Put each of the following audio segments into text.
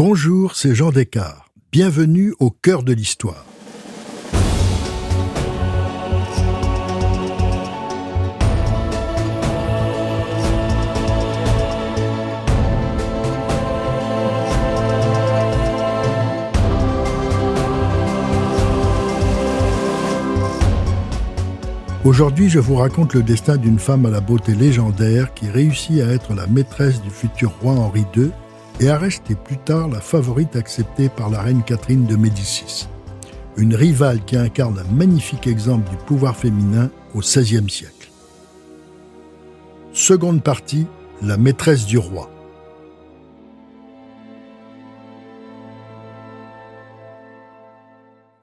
Bonjour, c'est Jean Descartes. Bienvenue au cœur de l'histoire. Aujourd'hui, je vous raconte le destin d'une femme à la beauté légendaire qui réussit à être la maîtresse du futur roi Henri II et à rester plus tard la favorite acceptée par la reine Catherine de Médicis. Une rivale qui incarne un magnifique exemple du pouvoir féminin au XVIe siècle. Seconde partie, la maîtresse du roi.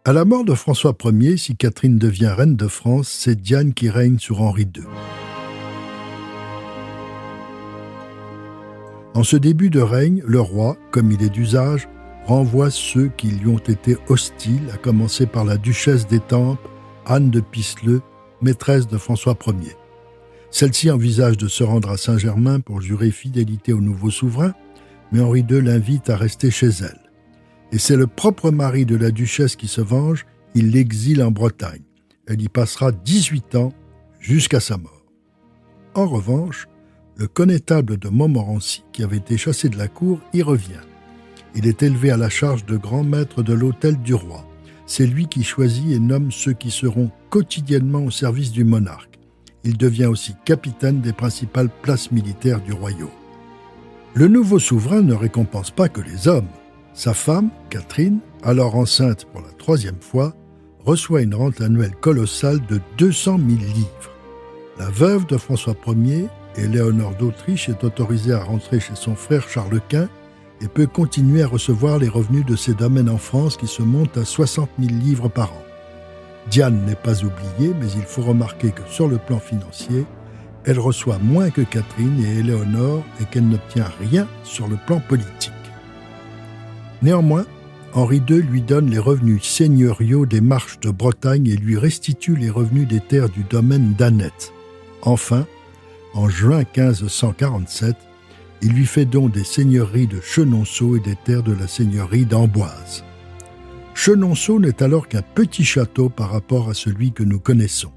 À la mort de François Ier, si Catherine devient reine de France, c'est Diane qui règne sur Henri II. En ce début de règne, le roi, comme il est d'usage, renvoie ceux qui lui ont été hostiles, à commencer par la duchesse d'Étampes, Anne de Pisseleu, maîtresse de François Ier. Celle-ci envisage de se rendre à Saint-Germain pour jurer fidélité au nouveau souverain, mais Henri II l'invite à rester chez elle. Et c'est le propre mari de la duchesse qui se venge, il l'exile en Bretagne. Elle y passera 18 ans jusqu'à sa mort. En revanche, le connétable de Montmorency, qui avait été chassé de la cour, y revient. Il est élevé à la charge de grand maître de l'hôtel du roi. C'est lui qui choisit et nomme ceux qui seront quotidiennement au service du monarque. Il devient aussi capitaine des principales places militaires du royaume. Le nouveau souverain ne récompense pas que les hommes. Sa femme, Catherine, alors enceinte pour la 3e fois, reçoit une rente annuelle colossale de 200 000 livres. La veuve de François Ier, Éléonore d'Autriche, est autorisée à rentrer chez son frère Charles Quint et peut continuer à recevoir les revenus de ses domaines en France qui se montent à 60 000 livres par an. Diane n'est pas oubliée, mais il faut remarquer que sur le plan financier, elle reçoit moins que Catherine et Éléonore et qu'elle n'obtient rien sur le plan politique. Néanmoins, Henri II lui donne les revenus seigneuriaux des Marches de Bretagne et lui restitue les revenus des terres du domaine d'Annette. Enfin, en juin 1547, il lui fait don des seigneuries de Chenonceau et des terres de la seigneurie d'Amboise. Chenonceau n'est alors qu'un petit château par rapport à celui que nous connaissons.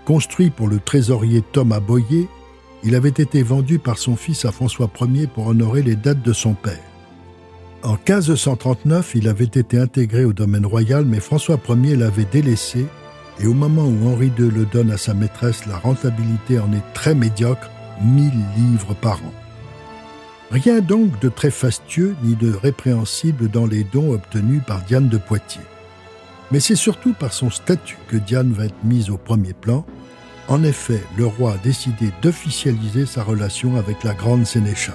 Construit pour le trésorier Thomas Boyer, il avait été vendu par son fils à François Ier pour honorer les dettes de son père. En 1539, il avait été intégré au domaine royal, mais François Ier l'avait délaissé, et au moment où Henri II le donne à sa maîtresse, la rentabilité en est très médiocre, 1000 livres par an. Rien donc de très fastueux ni de répréhensible dans les dons obtenus par Diane de Poitiers. Mais c'est surtout par son statut que Diane va être mise au premier plan. En effet, le roi a décidé d'officialiser sa relation avec la grande sénéchale.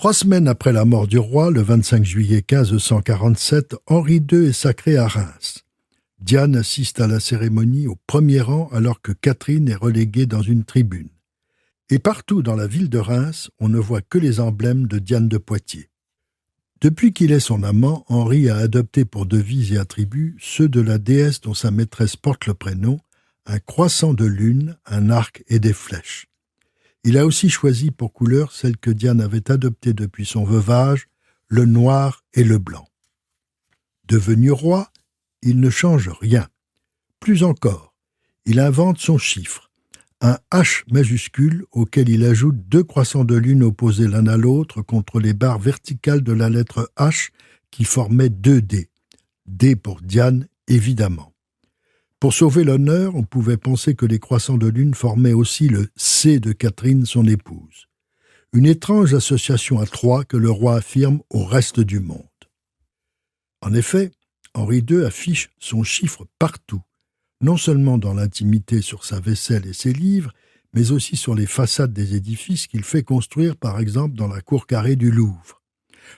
Trois semaines après la mort du roi, le 25 juillet 1547, Henri II est sacré à Reims. Diane assiste à la cérémonie au premier rang alors que Catherine est reléguée dans une tribune. Et partout dans la ville de Reims, on ne voit que les emblèmes de Diane de Poitiers. Depuis qu'il est son amant, Henri a adopté pour devise et attribut ceux de la déesse dont sa maîtresse porte le prénom, un croissant de lune, un arc et des flèches. Il a aussi choisi pour couleur celle que Diane avait adoptée depuis son veuvage, le noir et le blanc. Devenu roi, il ne change rien. Plus encore, il invente son chiffre, un H majuscule auquel il ajoute 2 croissants de lune opposés l'un à l'autre contre les barres verticales de la lettre H qui formaient 2 D. D pour Diane, évidemment. Pour sauver l'honneur, on pouvait penser que les croissants de lune formaient aussi le C de Catherine, son épouse. Une étrange association à 3 que le roi affirme au reste du monde. En effet, Henri II affiche son chiffre partout, non seulement dans l'intimité sur sa vaisselle et ses livres, mais aussi sur les façades des édifices qu'il fait construire, par exemple dans la cour carrée du Louvre.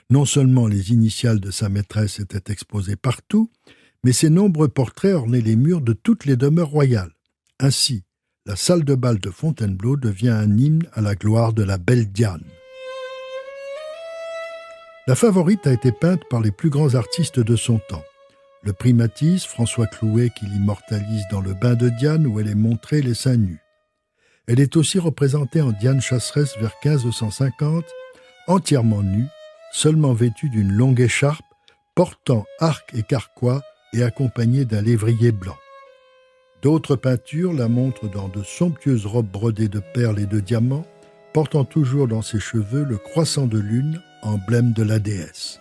Non seulement les initiales de sa maîtresse étaient exposées partout, mais ses nombreux portraits ornaient les murs de toutes les demeures royales. Ainsi, la salle de bal de Fontainebleau devient un hymne à la gloire de la belle Diane. La favorite a été peinte par les plus grands artistes de son temps. Le primatise, François Clouet, qui l'immortalise dans le bain de Diane où elle est montrée les seins nus. Elle est aussi représentée en Diane chasseresse vers 1550, entièrement nue, seulement vêtue d'une longue écharpe, portant arc et carquois et accompagnée d'un lévrier blanc. D'autres peintures la montrent dans de somptueuses robes brodées de perles et de diamants, portant toujours dans ses cheveux le croissant de lune, emblème de la déesse.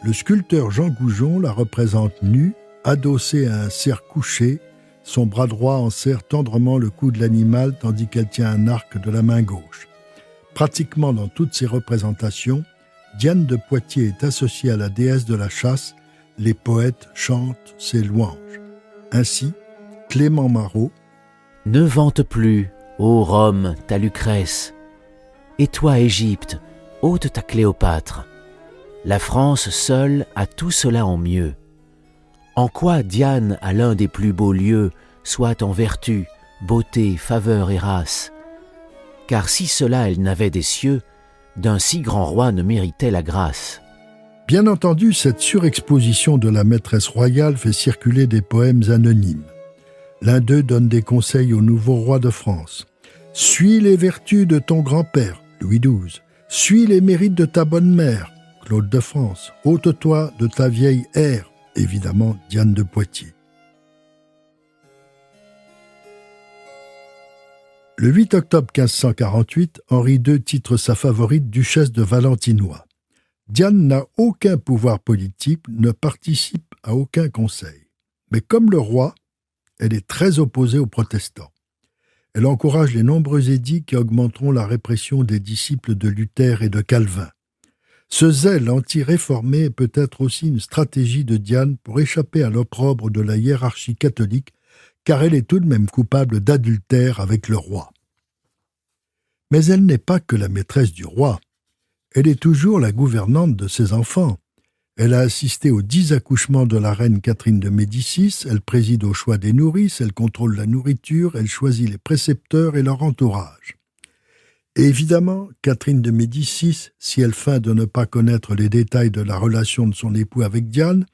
Le sculpteur Jean Goujon la représente nue, adossée à un cerf couché, son bras droit enserre tendrement le cou de l'animal tandis qu'elle tient un arc de la main gauche. Pratiquement dans toutes ses représentations, Diane de Poitiers est associée à la déesse de la chasse, les poètes chantent ses louanges. Ainsi, Clément Marot « Ne vante plus, ô Rome, ta Lucrèce, et toi, Égypte, ôte ta Cléopâtre. La France seule a tout cela en mieux. En quoi Diane a l'un des plus beaux lieux, soit en vertu, beauté, faveur et race. Car si cela elle n'avait des cieux, d'un si grand roi ne méritait la grâce. » Bien entendu, cette surexposition de la maîtresse royale fait circuler des poèmes anonymes. L'un d'eux donne des conseils au nouveau roi de France. « Suis les vertus de ton grand-père, Louis XII. Suis les mérites de ta bonne mère, Claude de France. Ôte-toi de ta vieille ère, évidemment Diane de Poitiers. » Le 8 octobre 1548, Henri II titre sa favorite duchesse de Valentinois. Diane n'a aucun pouvoir politique, ne participe à aucun conseil. Mais comme le roi, elle est très opposée aux protestants. Elle encourage les nombreux édits qui augmenteront la répression des disciples de Luther et de Calvin. Ce zèle anti-réformé est peut-être aussi une stratégie de Diane pour échapper à l'opprobre de la hiérarchie catholique, car elle est tout de même coupable d'adultère avec le roi. Mais elle n'est pas que la maîtresse du roi. Elle est toujours la gouvernante de ses enfants. Elle a assisté aux 10 accouchements de la reine Catherine de Médicis, elle préside au choix des nourrices, elle contrôle la nourriture, elle choisit les précepteurs et leur entourage. Et évidemment, Catherine de Médicis, si elle feint de ne pas connaître les détails de la relation de son époux avec Diane,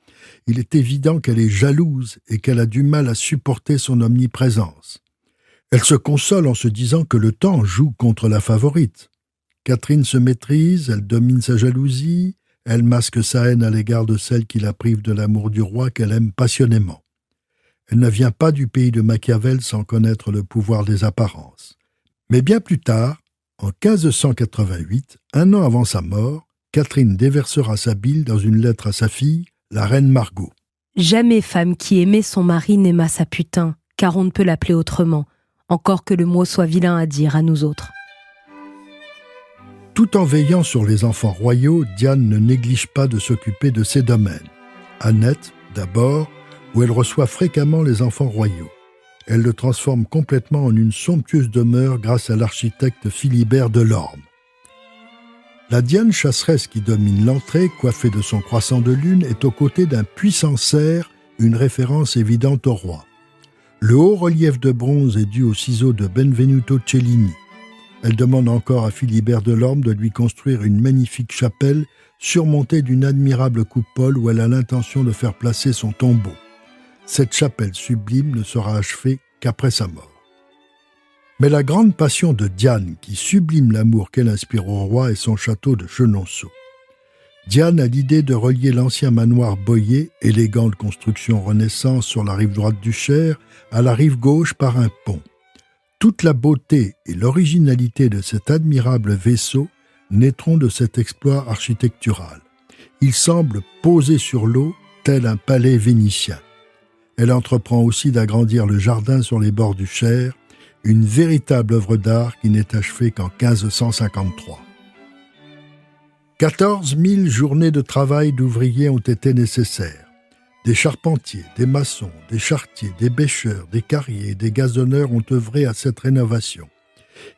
il est évident qu'elle est jalouse et qu'elle a du mal à supporter son omniprésence. Elle se console en se disant que le temps joue contre la favorite. Catherine se maîtrise, elle domine sa jalousie, elle masque sa haine à l'égard de celle qui la prive de l'amour du roi qu'elle aime passionnément. Elle ne vient pas du pays de Machiavel sans connaître le pouvoir des apparences. Mais bien plus tard, en 1588, un an avant sa mort, Catherine déversera sa bile dans une lettre à sa fille, la reine Margot. « Jamais femme qui aimait son mari n'aima sa putain, car on ne peut l'appeler autrement, encore que le mot soit vilain à dire à nous autres. » Tout en veillant sur les enfants royaux, Diane ne néglige pas de s'occuper de ses domaines. À Nette, d'abord, où elle reçoit fréquemment les enfants royaux. Elle le transforme complètement en une somptueuse demeure grâce à l'architecte Philibert Delorme. La Diane chasseresse qui domine l'entrée, coiffée de son croissant de lune, est aux côtés d'un puissant cerf, une référence évidente au roi. Le haut relief de bronze est dû aux ciseaux de Benvenuto Cellini. Elle demande encore à Philibert Delorme de lui construire une magnifique chapelle surmontée d'une admirable coupole où elle a l'intention de faire placer son tombeau. Cette chapelle sublime ne sera achevée qu'après sa mort. Mais la grande passion de Diane, qui sublime l'amour qu'elle inspire au roi, est son château de Chenonceau. Diane a l'idée de relier l'ancien manoir Boyer, élégante construction Renaissance sur la rive droite du Cher, à la rive gauche par un pont. Toute la beauté et l'originalité de cet admirable vaisseau naîtront de cet exploit architectural. Il semble posé sur l'eau, tel un palais vénitien. Elle entreprend aussi d'agrandir le jardin sur les bords du Cher, une véritable œuvre d'art qui n'est achevée qu'en 1553. 14 000 journées de travail d'ouvriers ont été nécessaires. Des charpentiers, des maçons, des charretiers, des bêcheurs, des carriers et des gazonneurs ont œuvré à cette rénovation.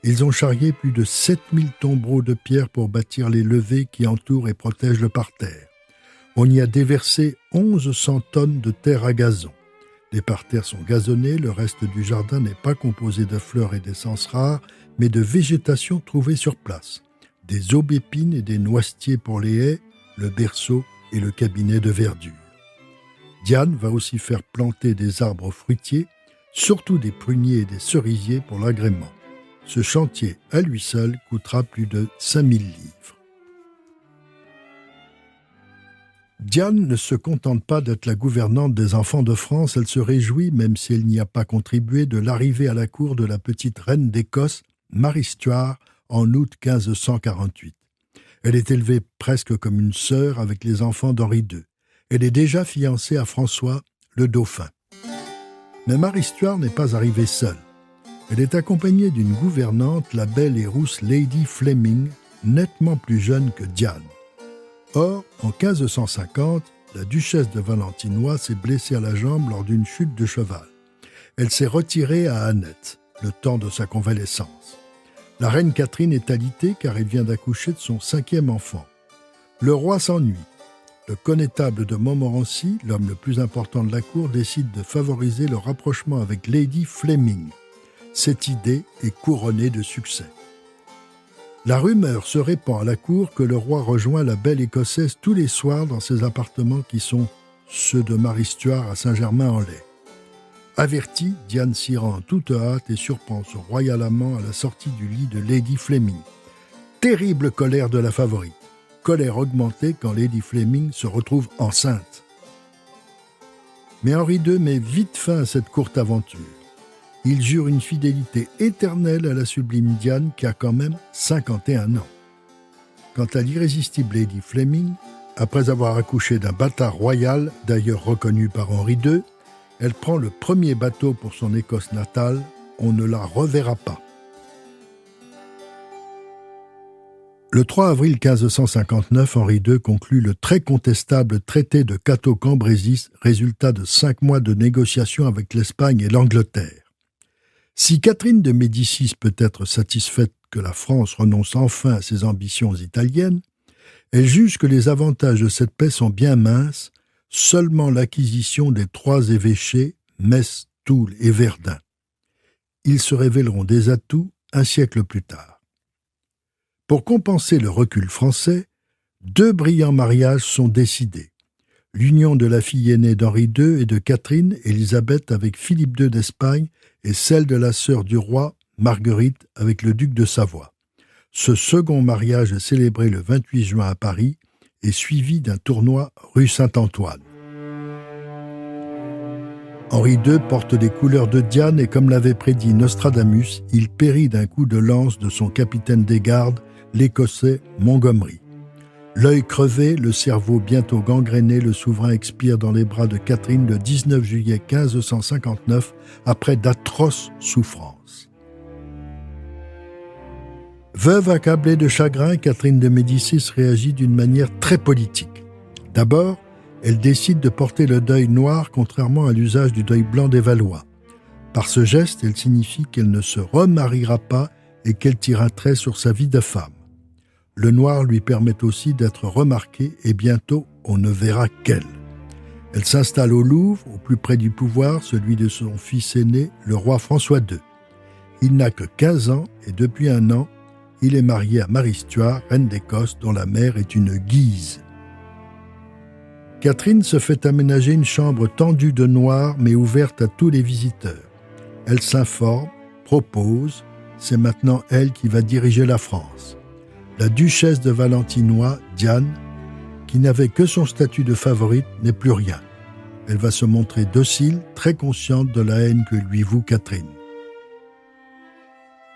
Ils ont charrié plus de 7000 tombereaux de pierre pour bâtir les levées qui entourent et protègent le parterre. On y a déversé 1100 tonnes de terre à gazon. Les parterres sont gazonnés, le reste du jardin n'est pas composé de fleurs et d'essences rares, mais de végétation trouvée sur place. Des aubépines et des noisetiers pour les haies, le berceau et le cabinet de verdure. Diane va aussi faire planter des arbres fruitiers surtout des pruniers et des cerisiers pour l'agrément. Ce chantier, à lui seul, coûtera plus de 5000 livres. Diane ne se contente pas d'être la gouvernante des enfants de France, elle se réjouit, même si elle n'y a pas contribué, de l'arrivée à la cour de la petite reine d'Écosse, Marie Stuart, en août 1548. Elle est élevée presque comme une sœur avec les enfants d'Henri II. Elle est déjà fiancée à François, le dauphin. Mais Marie Stuart n'est pas arrivée seule. Elle est accompagnée d'une gouvernante, la belle et rousse Lady Fleming, nettement plus jeune que Diane. Or, en 1550, la duchesse de Valentinois s'est blessée à la jambe lors d'une chute de cheval. Elle s'est retirée à Annette, le temps de sa convalescence. La reine Catherine est alitée car elle vient d'accoucher de son 5e enfant. Le roi s'ennuie. Le connétable de Montmorency, l'homme le plus important de la cour, décide de favoriser le rapprochement avec Lady Fleming. Cette idée est couronnée de succès. La rumeur se répand à la cour que le roi rejoint la belle Écossaise tous les soirs dans ses appartements qui sont ceux de Marie Stuart à Saint-Germain-en-Laye. Avertie, Diane s'y rend en toute hâte et surprend son royal amant à la sortie du lit de Lady Fleming. Terrible colère de la favorite. Colère augmentée quand Lady Fleming se retrouve enceinte. Mais Henri II met vite fin à cette courte aventure. Il jure une fidélité éternelle à la sublime Diane qui a quand même 51 ans. Quant à l'irrésistible Lady Fleming, après avoir accouché d'un bâtard royal, d'ailleurs reconnu par Henri II, elle prend le premier bateau pour son Écosse natale, on ne la reverra pas. Le 3 avril 1559, Henri II conclut le très contestable traité de Cateau-Cambrésis, résultat de 5 mois de négociations avec l'Espagne et l'Angleterre. Si Catherine de Médicis peut être satisfaite que la France renonce enfin à ses ambitions italiennes, elle juge que les avantages de cette paix sont bien minces, seulement l'acquisition des 3 évêchés, Metz, Toul et Verdun. Ils se révéleront des atouts un siècle plus tard. Pour compenser le recul français, 2 brillants mariages sont décidés. L'union de la fille aînée d'Henri II et de Catherine, Élisabeth, avec Philippe II d'Espagne, et celle de la sœur du roi, Marguerite, avec le duc de Savoie. Ce second mariage est célébré le 28 juin à Paris et suivi d'un tournoi rue Saint-Antoine. Henri II porte les couleurs de Diane et comme l'avait prédit Nostradamus, il périt d'un coup de lance de son capitaine des gardes, l'Écossais Montgomery. L'œil crevé, le cerveau bientôt gangréné, le souverain expire dans les bras de Catherine le 19 juillet 1559 après d'atroces souffrances. Veuve accablée de chagrin, Catherine de Médicis réagit d'une manière très politique. D'abord, elle décide de porter le deuil noir contrairement à l'usage du deuil blanc des Valois. Par ce geste, elle signifie qu'elle ne se remariera pas et qu'elle tire un trait sur sa vie de femme. Le noir lui permet aussi d'être remarquée et bientôt on ne verra qu'elle. Elle s'installe au Louvre, au plus près du pouvoir, celui de son fils aîné, le roi François II. Il n'a que 15 ans et depuis 1 an, il est marié à Marie Stuart, reine d'Écosse, dont la mère est une Guise. Catherine se fait aménager une chambre tendue de noir mais ouverte à tous les visiteurs. Elle s'informe, propose, c'est maintenant elle qui va diriger la France. La duchesse de Valentinois, Diane, qui n'avait que son statut de favorite, n'est plus rien. Elle va se montrer docile, très consciente de la haine que lui voue Catherine.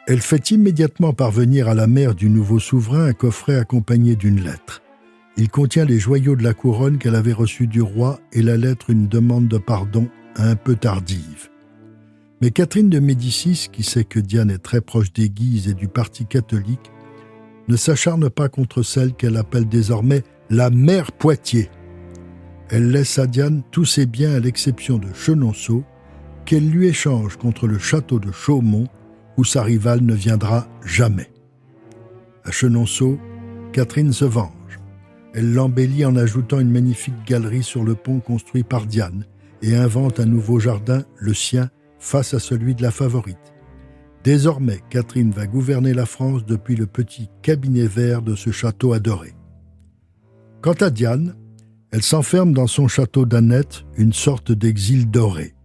Elle fait immédiatement parvenir à la mère du nouveau souverain un coffret accompagné d'une lettre. Il contient les joyaux de la couronne qu'elle avait reçus du roi et la lettre une demande de pardon un peu tardive. Mais Catherine de Médicis, qui sait que Diane est très proche des Guises et du parti catholique, ne s'acharne pas contre celle qu'elle appelle désormais la mère Poitiers. Elle laisse à Diane tous ses biens à l'exception de Chenonceau, qu'elle lui échange contre le château de Chaumont, où sa rivale ne viendra jamais. À Chenonceau, Catherine se venge. Elle l'embellit en ajoutant une magnifique galerie sur le pont construit par Diane et invente un nouveau jardin, le sien, face à celui de la favorite. Désormais, Catherine va gouverner la France depuis le petit cabinet vert de ce château adoré. Quant à Diane, elle s'enferme dans son château d'Annette, une sorte d'exil doré.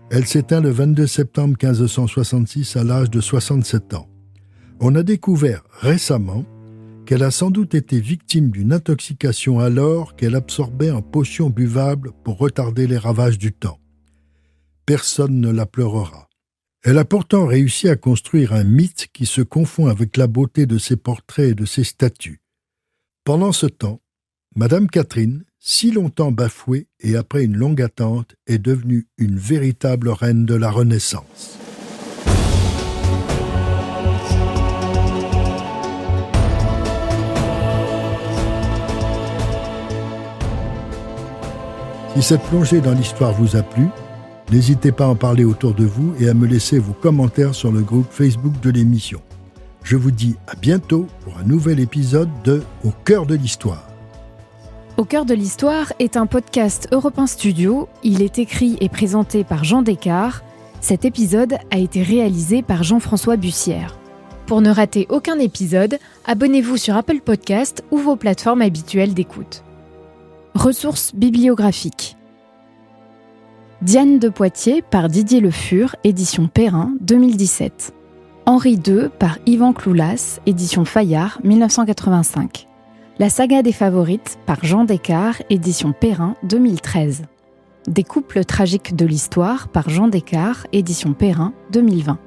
Elle s'éteint le 22 septembre 1566 à l'âge de 67 ans. On a découvert récemment qu'elle a sans doute été victime d'une intoxication alors qu'elle absorbait en potions buvables pour retarder les ravages du temps. Personne ne la pleurera. Elle a pourtant réussi à construire un mythe qui se confond avec la beauté de ses portraits et de ses statues. Pendant ce temps, Madame Catherine, si longtemps bafouée et après une longue attente, est devenue une véritable reine de la Renaissance. Si cette plongée dans l'histoire vous a plu, n'hésitez pas à en parler autour de vous et à me laisser vos commentaires sur le groupe Facebook de l'émission. Je vous dis à bientôt pour un nouvel épisode de Au cœur de l'histoire. Au cœur de l'histoire est un podcast Europe 1 Studio. Il est écrit et présenté par Jean Descartes. Cet épisode a été réalisé par Jean-François Bussière. Pour ne rater aucun épisode, abonnez-vous sur Apple Podcast ou vos plateformes habituelles d'écoute. Ressources bibliographiques. Diane de Poitiers par Didier Le Fur, édition Perrin, 2017. Henri II par Yvan Cloulas, édition Fayard, 1985. La saga des favorites par Jean Descartes, édition Perrin, 2013. Des couples tragiques de l'histoire par Jean Descartes, édition Perrin, 2020.